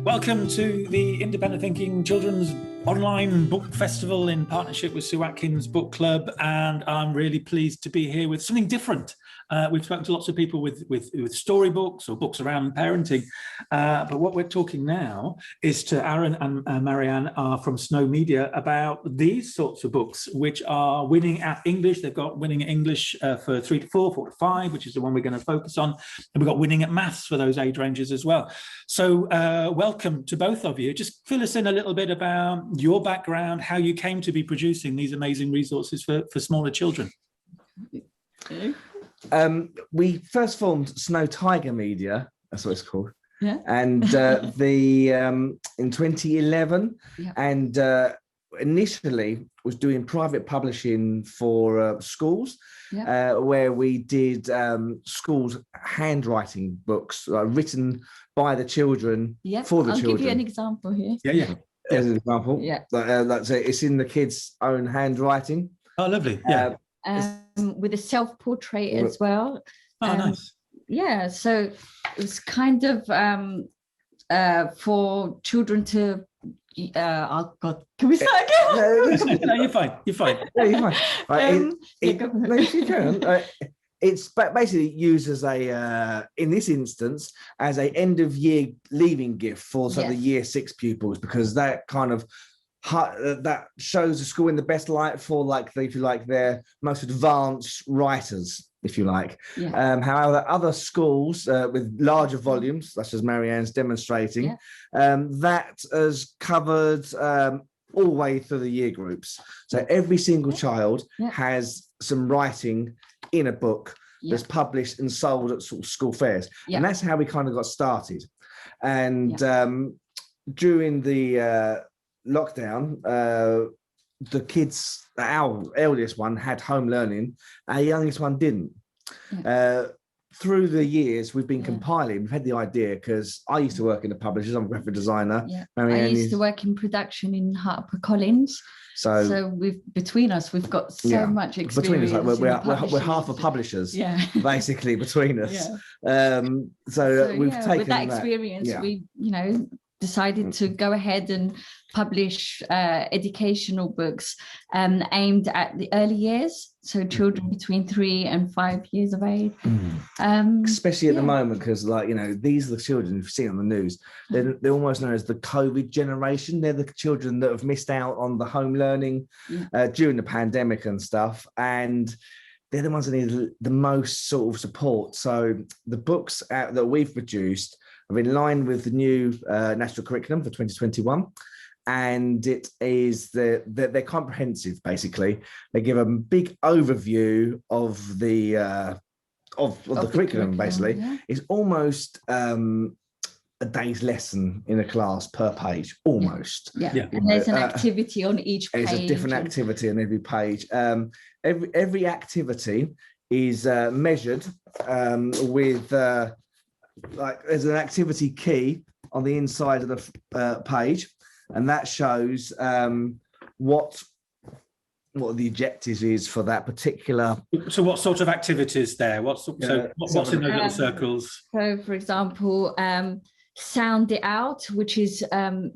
Welcome to the Independent Thinking Children's Online Book Festival in partnership with Sue Atkins Book Club, and I'm really pleased to be here with something different. We've spoken to lots of people with storybooks or books around parenting, but what we're talking now is to Aaron and Marianne are from Snow Media about these sorts of books, which are winning at English. They've got winning at English for 3 to 4, 4 to 5, which is the one we're going to focus on. And we've got winning at maths for those age ranges as well. So welcome to both of you. Just fill us in a little bit about your background, how you came to be producing these amazing resources for smaller children. We first formed Snow Tiger Media, that's what it's called. Yeah. And in 2011, yeah. And initially was doing private publishing for schools, yeah. Where we did schools handwriting books written by the children, Yeah. for the I'll children. give you an example here. Yeah. As an example, Yeah. That's it. It's in the kids' own handwriting. Oh, lovely. Yeah. With a self-portrait as well. Oh, nice. Yeah, so it was kind of for children to oh God, can we start again? No, you're fine. You're fine. No, you're fine. Right, go you can. It's basically used as a, in this instance, as a end of year leaving gift for the year 6 pupils, because that kind of that shows the school in the best light for, like, if you like, their most advanced writers, if you like. Yeah. However, other schools with larger volumes, such as Marianne's demonstrating, that has covered all the way through the year groups. So every single child has some writing in a book that's published and sold at sort of school fairs. And that's how we kind of got started. And during the lockdown, the kids, our eldest one had home learning, our youngest one didn't. Through the years, we've been compiling. We've had the idea, because I used to work in the publishers. I'm a graphic designer. I used to work in production in HarperCollins. So between us, we've got so much experience. Between us, we're half the publishers, basically, between us. So we've taken with that experience, we decided to go ahead and publish educational books aimed at the early years, so children between 3 and 5 years of age. Especially at the moment, because, like, these are the children you've seen on the news. They're almost known as the COVID generation. They're the children that have missed out on the home learning during the pandemic and stuff, and they're the ones that need the most sort of support. So the books that we've produced are in line with the new national curriculum for 2021. And it is they're comprehensive. Basically, they give a big overview of the curriculum. Basically, it's almost a day's lesson in a class per page, almost. And there's an activity on each page. There's a different activity on every page. Every activity is measured with there's an activity key on the inside of the page. And that shows what the objectives is for that particular. So what sort of activities there? What's in those little circles? So, for example, sound it out, which is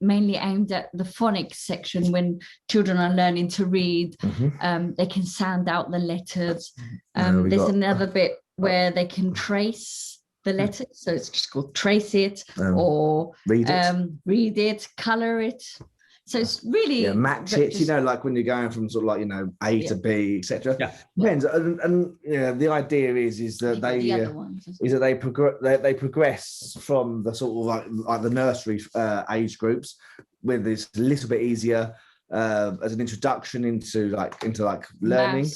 mainly aimed at the phonics section. When children are learning to read, they can sound out the letters. There's another bit where they can trace the letters, so it's just called trace it, or read it, color it. So it's really match it. Like when you're going from sort of like A to B, etc. Depends. And the idea is that they progress from the sort of like the nursery age groups, with this a little bit easier as an introduction into learning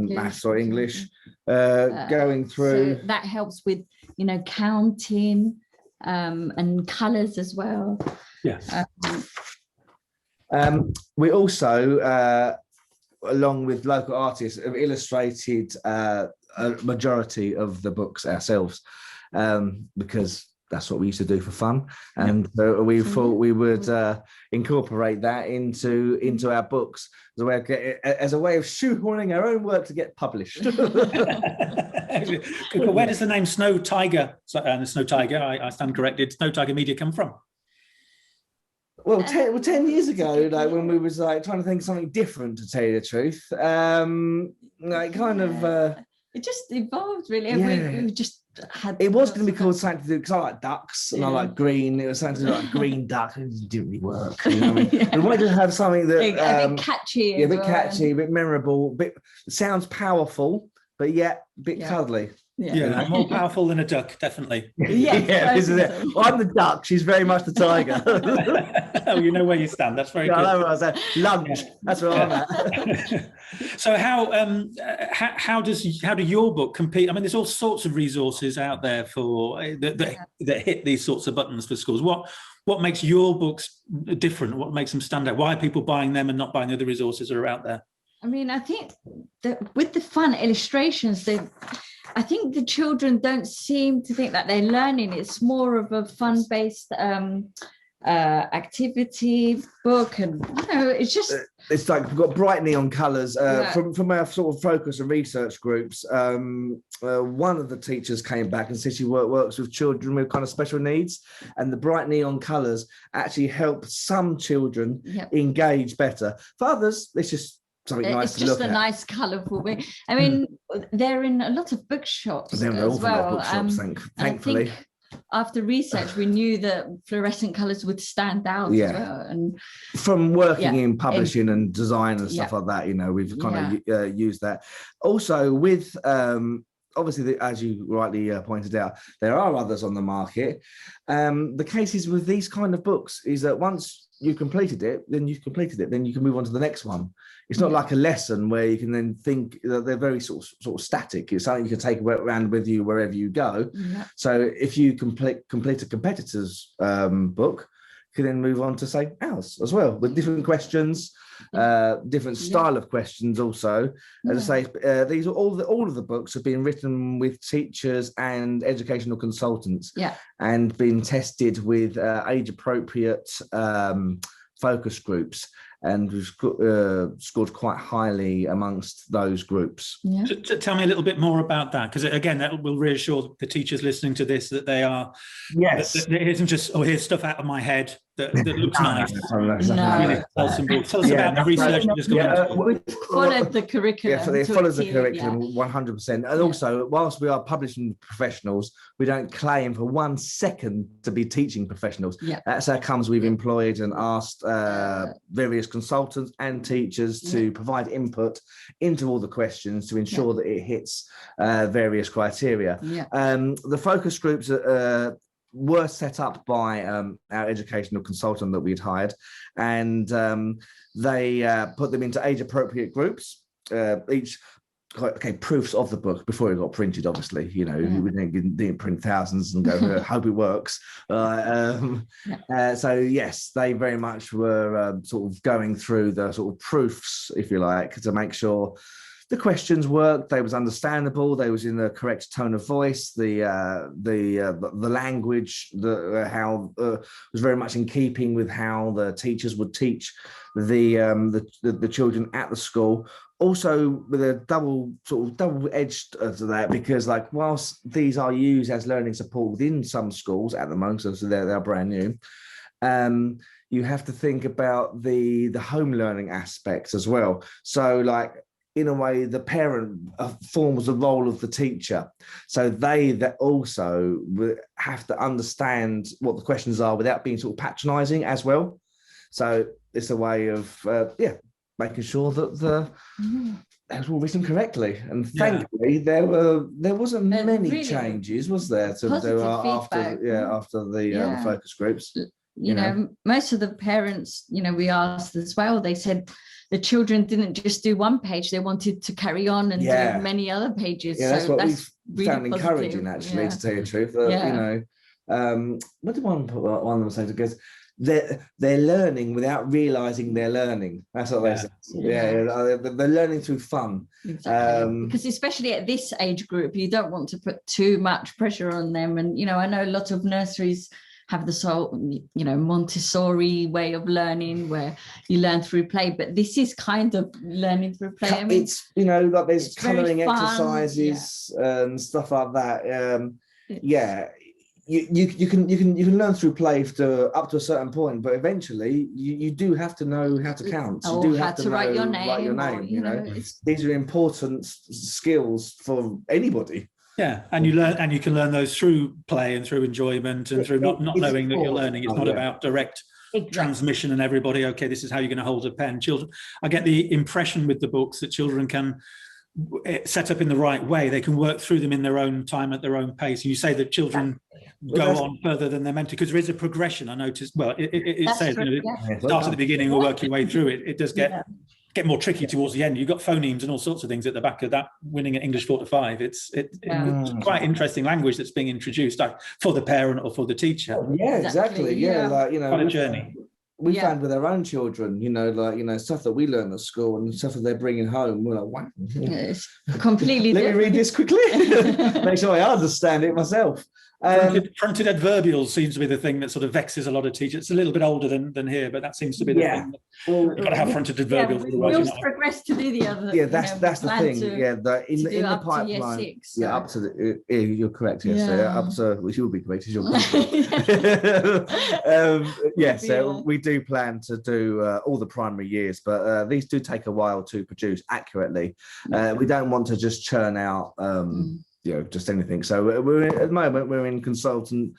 maths or English, going through. So that helps with counting and colours as well. We also, along with local artists, have illustrated a majority of the books ourselves, because that's what we used to do for fun, and we thought we would incorporate that into our books as a way of shoehorning our own work to get published. Where does the name Snow Tiger, I stand corrected, Snow Tiger Media come from? Well, 10 years ago, like when we was like trying to think of something different, to tell you the truth, like kind of it just evolved really. Yeah. We just had. It was going to be called something to do, because I like ducks and I like green. It was something to do like green duck. It didn't really work. You know what I mean? We wanted to have something that a bit catchy. Yeah, a bit catchy, a bit memorable, sounds powerful, but yet a bit cuddly. Yeah, more powerful than a duck, definitely. Isn't it? Well, I'm the duck. She's very much the tiger. Oh, you know where you stand. That's very good. I know where I was lunch. That's where I'm at. So how do your book compete? I mean, there's all sorts of resources out there for that hit these sorts of buttons for schools. What makes your books different? What makes them stand out? Why are people buying them and not buying the other resources that are out there? I mean, I think that with the fun illustrations, I think the children don't seem to think that they're learning. It's more of a fun-based activity book, and it's just it's like we've got bright neon colors from our sort of focus and research groups. One of the teachers came back and said she works with children with kind of special needs, and the bright neon colors actually help some children engage better. For others, it's just something nice to look at. It's just a nice, colourful book. I mean, they're in a lot of bookshops they're in as well. Bookshops, thankfully. After research, we knew that fluorescent colours would stand out as well. And from working in publishing and design and stuff like that, we've kind of used that. Also, with obviously, as you rightly pointed out, there are others on the market. The case is with these kind of books is that once you've completed it, then you can move on to the next one. It's not like a lesson where you can then think that they're very sort of static. It's something you can take around with you wherever you go. So if you complete a competitor's book, you can then move on to say ours as well, with different questions, different style of questions also. As I say, these are all of the books have been written with teachers and educational consultants and been tested with age-appropriate focus groups, and we've scored quite highly amongst those groups. Tell me a little bit more about that, because again, that will reassure the teachers listening to this that they are. Yes, that it isn't just here's stuff out of my head that looks nice. No. Tell us about the research that's gone into it. Followed the curriculum. It follows the curriculum 100%. And also, whilst we are publishing professionals, we don't claim for 1 second to be teaching professionals. That's how comes we've employed and asked various consultants and teachers to provide input into all the questions to ensure that it hits various criteria. The focus groups were set up by our educational consultant that we'd hired, and they put them into age-appropriate groups, each proofs of the book before it got printed, obviously. We didn't print thousands and go hope it works. So yes, they very much were sort of going through the sort of proofs, if you like, to make sure the questions worked, they was understandable, they was in the correct tone of voice, the language, how was very much in keeping with how the teachers would teach the children at the school. Also, with a double-edged to that, because whilst these are used as learning support within some schools at the moment, so they're brand new, you have to think about the home learning aspects as well. So in a way, the parent forms the role of the teacher. So that also have to understand what the questions are without being sort of patronising as well. So it's a way of, making sure that that was all written correctly. And thankfully, there wasn't many really changes, was there, to do after the focus groups. Most of the parents, we asked as well, they said the children didn't just do one page, they wanted to carry on and do many other pages. That's what we've really found encouraging, actually, to tell you the truth. What did one of them say? Because they're learning without realizing they're learning. That's what they say. They're learning through fun. Exactly. Because especially at this age group, you don't want to put too much pressure on them. And I know a lot of nurseries have the Montessori way of learning where you learn through play, but this is kind of learning through play. I mean, it's there's colouring exercises and stuff like that. you can learn through play up to a certain point, but eventually you do have to know how to count. You do have to write your name. You know, these are important skills for anybody. Yeah, and you can learn those through play and through enjoyment and through not knowing that you're learning. It's not about direct transmission and everybody, okay, this is how you're going to hold a pen. Children, I get the impression with the books that children can set up in the right way. They can work through them in their own time at their own pace. And you say that children go on further than they're meant to, because there is a progression. I noticed. Well, it says start at the beginning or work your way through it. It does get more tricky towards the end. You've got phonemes and all sorts of things at the back of that winning at English 4 to 5. It's quite interesting language that's being introduced for the parent or for the teacher. Yeah, exactly. Yeah, like, you know, quite a journey. We found with our own children, you know, like, you know, stuff that we learn at school and stuff that they're bringing home. We're like, wow. It's completely Let me read this quickly. Make sure I understand it myself. Fronted adverbial seems to be the thing that sort of vexes a lot of teachers. It's a little bit older than here, but that seems to be the thing. You've got to have fronted adverbial. We'll progress to do the other. Yeah, that's the thing. In the pipeline. Six, yeah, up to the. You're correct. Yes, up to which you'll be correct. So we do plan to do all the primary years, but these do take a while to produce accurately. We don't want to just churn out. You know, just anything. So at the moment we're in consultation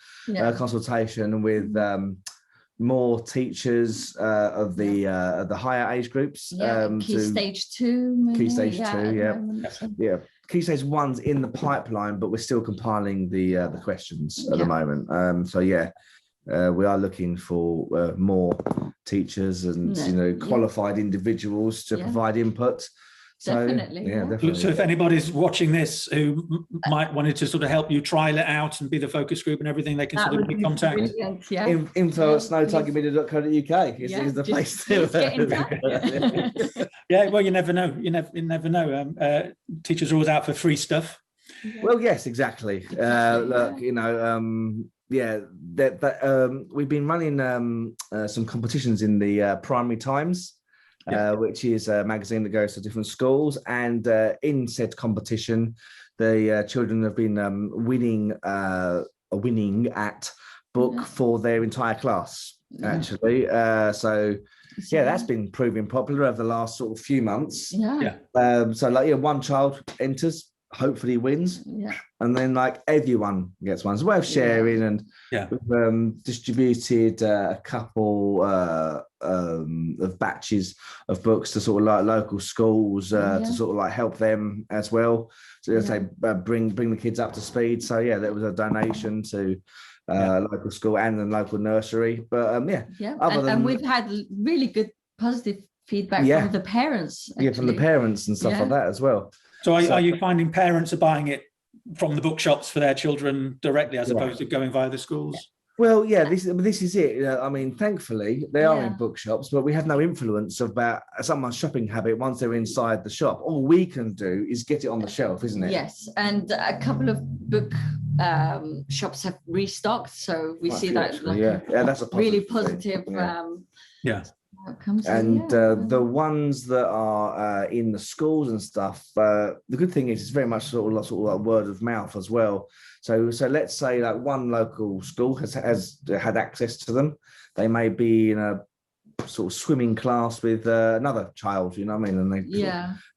with more teachers of the higher age groups. Key stage 2. Key stage 2. Yeah. Key stage 1's in the pipeline, but we're still compiling the questions at the moment. We are looking for more teachers and qualified individuals to provide input. Definitely. Definitely. So if anybody's watching this who might wanted to sort of help you trial it out and be the focus group and everything, they can sort of contact. info@snowtargetmedia.co.uk is the place to. Yeah, well, you never know. You never know. Teachers are always out for free stuff. Well, yes, exactly. Look, you know, we've been running some competitions in the Primary Times. Which is a magazine that goes to different schools, and in said competition, the children have been winning at book for their entire class. Actually, that's been proving popular over the last sort of few months. One child enters, hopefully wins, and then like everyone gets one. It's a way of sharing, and we've distributed a couple of batches of books to sort of like local schools to sort of like help them as well. So bring the kids up to speed. So there was a donation to local school and the local nursery. But and we've had really good positive feedback from the parents. Actually. From the parents and stuff like that as well. So are you finding parents are buying it from the bookshops for their children directly as opposed to going via the schools? Well, this is it. I mean, thankfully, they are in bookshops, but we have no influence about someone's shopping habit once they're inside the shop. All we can do is get it on the shelf, isn't it? Yes, and a couple of book shops have restocked, so we see that that's a really positive. Outcomes. And the ones that are in the schools and stuff, the good thing is it's very much sort of like word of mouth as well. So let's say like one local school has had access to them. They may be in a sort of swimming class with another child, you know what I mean? And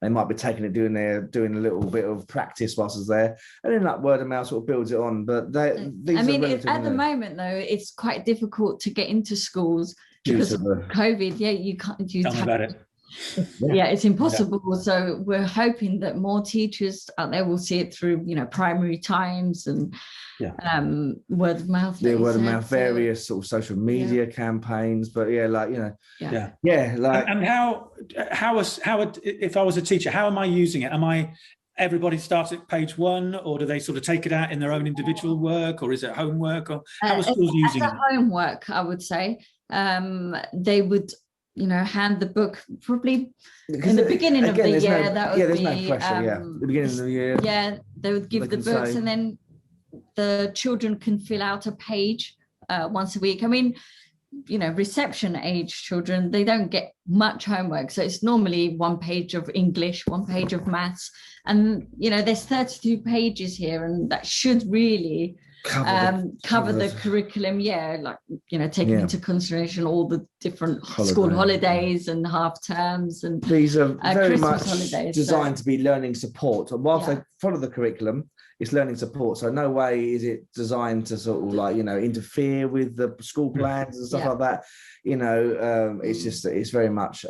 they might be taking it, doing a little bit of practice whilst it's there, and then that word of mouth sort of builds it on. But at the moment though, it's quite difficult to get into schools because of COVID. You can't. Tell me about it. It's impossible. So we're hoping that more teachers out there will see it through, Primary Times and word of mouth. Word of mouth, various sort of social media campaigns. But and how if I was a teacher, how am I using it? Everybody starts at page 1, or do they sort of take it out in their own individual work, or is it homework, or how are schools using it? Homework, I would say. They would hand the book probably in the beginning of the year. There's no pressure. The beginning of the year. They would give the books, and then the children can fill out a page once a week. I mean, reception age children, they don't get much homework, so it's normally 1 page of English, 1 page of maths, and there's 32 pages here, and that should really cover the curriculum, like, you know, taking into consideration all the different school holidays and half terms, and these are very Christmas much holidays, designed to be learning support. And whilst they follow the curriculum, it's learning support. So no way is it designed to sort of like, you know, interfere with the school plans and stuff like that. You know, it's just, it's very much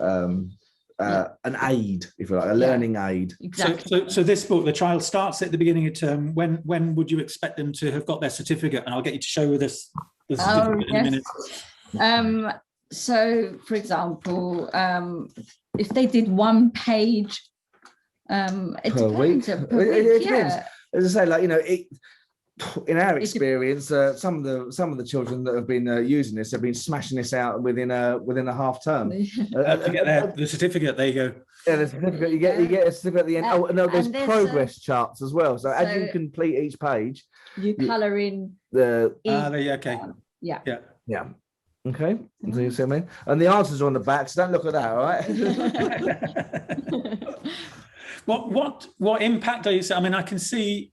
an aid, if you like, a learning aid. Exactly. So this book, the child starts at the beginning of term. When would you expect them to have got their certificate? And I'll get you to show with us the certificate in a minute. So, for example, if they did 1 page per week, it depends. As I say, like, you know, in our experience, some of the children that have been using this have been smashing this out within a half term. To get the certificate, there you go. Yeah, the certificate, you get a certificate at the end. Oh no, there's progress charts as well. So as you complete each page, you colour in the. Okay. Yeah. Okay. So you see what I mean? And the answers are on the back, so don't look at that, all right? What impact are you saying? I mean, I can see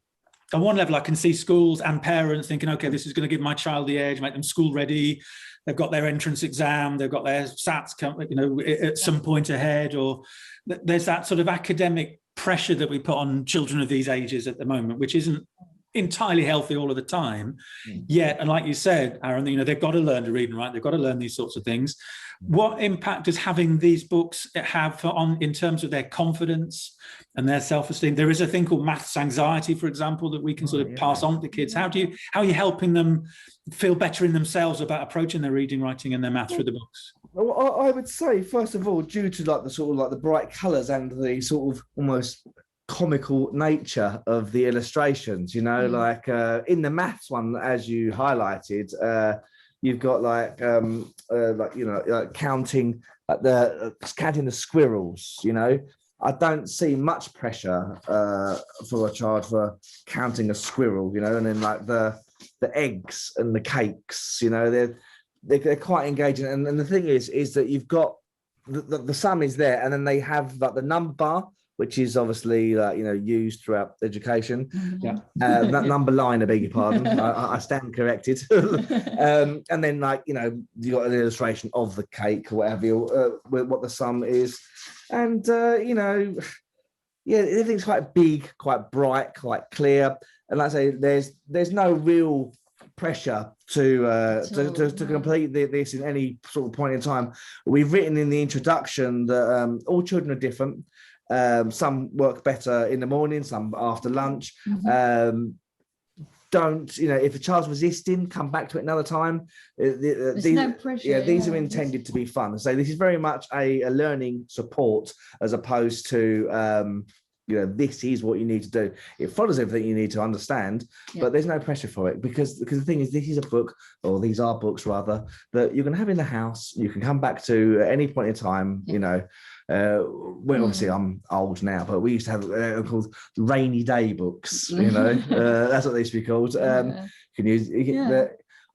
on one level, I can see schools and parents thinking, okay, this is going to give my child the edge, make them school ready. They've got their entrance exam, they've got their SATs, you know, at some point ahead, or there's that sort of academic pressure that we put on children of these ages at the moment, which isn't entirely healthy all of the time. Yet, and like you said, Aaron, you know, they've got to learn to read and write. They've got to learn these sorts of things. What impact does having these books have in terms of their confidence and their self-esteem? There is a thing called maths anxiety, for example, that we can sort of pass on to kids. How are you helping them feel better in themselves about approaching their reading, writing, and their maths through the books? Well, I would say, first of all, due to like the sort of like the bright colours and the sort of almost comical nature of the illustrations, you know, like in the maths one, as you highlighted, you've got like you know, like counting the squirrels, you know. I don't see much pressure for a child for counting a squirrel, you know, and then like the eggs and the cakes, you know, they're quite engaging. And the thing is that you've got the sum is there, and then they have like the number bar, which is obviously you know, used throughout education. That number line, I beg your pardon, I stand corrected. And then, like, you know, you got an illustration of the cake or whatever, what the sum is, and you know, everything's quite big, quite bright, quite clear. And like I say, there's no real pressure to complete this in any sort of point in time. We've written in the introduction that all children are different. Some work better in the morning, some after lunch. Don't, you know, if a child's resisting, come back to it another time. No pressure. These are intended to be fun. So this is very much a learning support, as opposed to you know, this is what you need to do. It follows everything you need to understand, but there's no pressure for it, because the thing is, this is a book, or these are books rather, that you're going to have in the house. You can come back to at any point in time, you know. Well, obviously I'm old now, but we used to have called rainy day books, you know. That's what they used to be called. Can use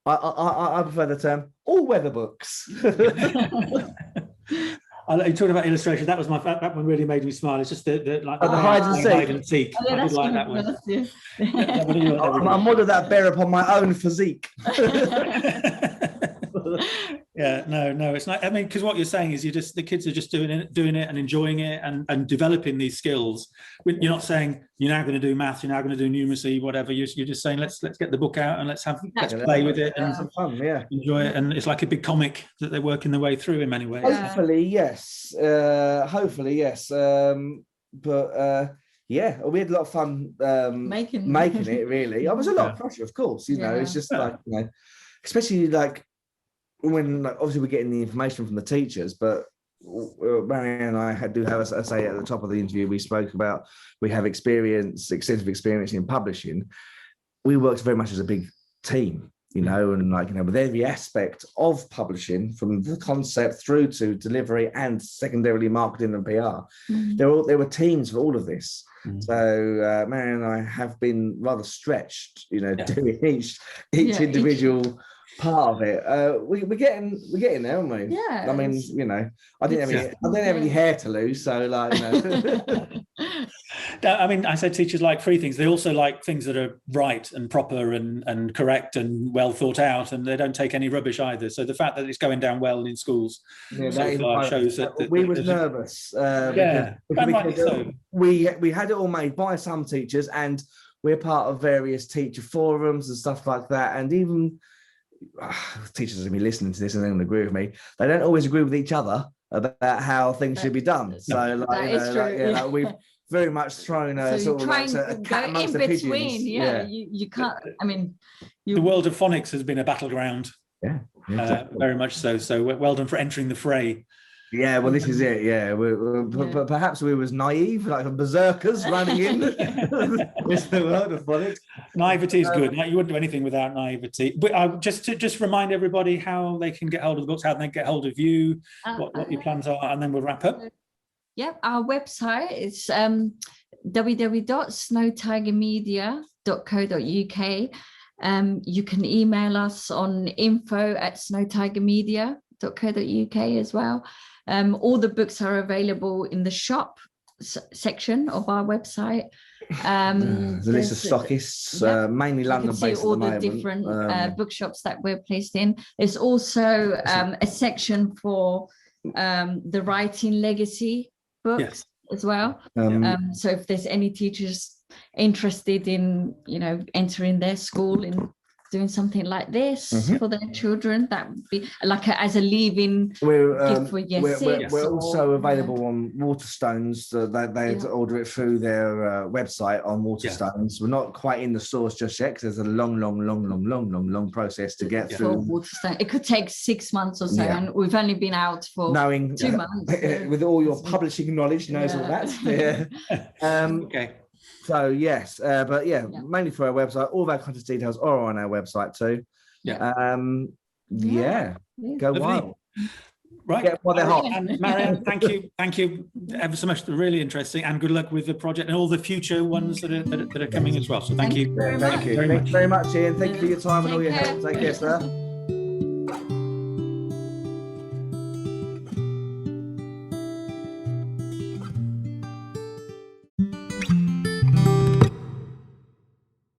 I prefer the term all-weather books. You talked about illustration. That was that one really made me smile. It's just the hide and seek. I did like that one. I modelled that bear upon my own physique. No, it's not. I mean, because what you're saying is the kids are just doing it and enjoying it and developing these skills. You're not saying you're now going to do maths, you're now going to do numeracy, whatever. You're just saying let's get the book out and let's play with it and have fun, enjoy it. And it's like a big comic that they're working their way through in many ways. Hopefully, yes. But yeah, we had a lot of fun making it. Really, it was a lot of pressure, of course. You know, it's just like, you know, especially like when, like, obviously we're getting the information from the teachers, but Marianne and I do have, as I say at the top of the interview, we spoke about, we have extensive experience in publishing. We worked very much as a big team, you know, and like, you know, with every aspect of publishing, from the concept through to delivery and secondarily marketing and PR. There were teams for all of this. So Marianne and I have been rather stretched, you know, doing each individual part of it. We're getting there, aren't we? Yeah. I mean, you know, I didn't have any hair to lose, so like, you know. I mean, I said teachers like free things. They also like things that are right and proper and correct and well thought out, and they don't take any rubbish either. So the fact that it's going down well in schools so far shows that we was nervous. Because we had it all made by some teachers, and we're part of various teacher forums and stuff like that. And even teachers are going to be listening to this and they're going to agree with me. They don't always agree with each other about how things should be done. So, like, you know, like, we've very much thrown a sort of like a cat amongst the pigeons. You can't. I mean, the world of phonics has been a battleground. Yeah, exactly. Very much so. So well done for entering the fray. Yeah, well, this is it. Yeah, but perhaps we was naive, like berserkers running in. It's the world of phonics. Naivety is good. You wouldn't do anything without naivety. But just remind everybody how they can get hold of the books, how they get hold of you, what your plans are, and then we'll wrap up. Yeah, our website is www.snowtigermedia.co.uk. You can email us on info@snowtigermedia.co.uk as well. All the books are available in the shop section of our website. There's a list of stockists, mainly London-based at the moment. All the different bookshops that we're placed in. There's also a section for the writing legacy books as well. So if there's any teachers interested in, you know, entering their school in doing something like this for their children, that would be like as a leave-in gift for year 6. We're also available on Waterstones. They order it through their website on Waterstones. We're not quite in the stores just yet because there's a long process to get through. Waterstone. It could take 6 months or so, and we've only been out for 2 months. With all your publishing knowledge, knows all that. Okay. So yes, but mainly for our website. All of our contact details are on our website too. Go wild. Right. Get while they're hot. And Marianne, thank you ever so much. Really interesting, and good luck with the project and all the future ones that are coming as well. So thank you. Thank you very much, Ian. Thank you for your time and all your help. Take care, sir.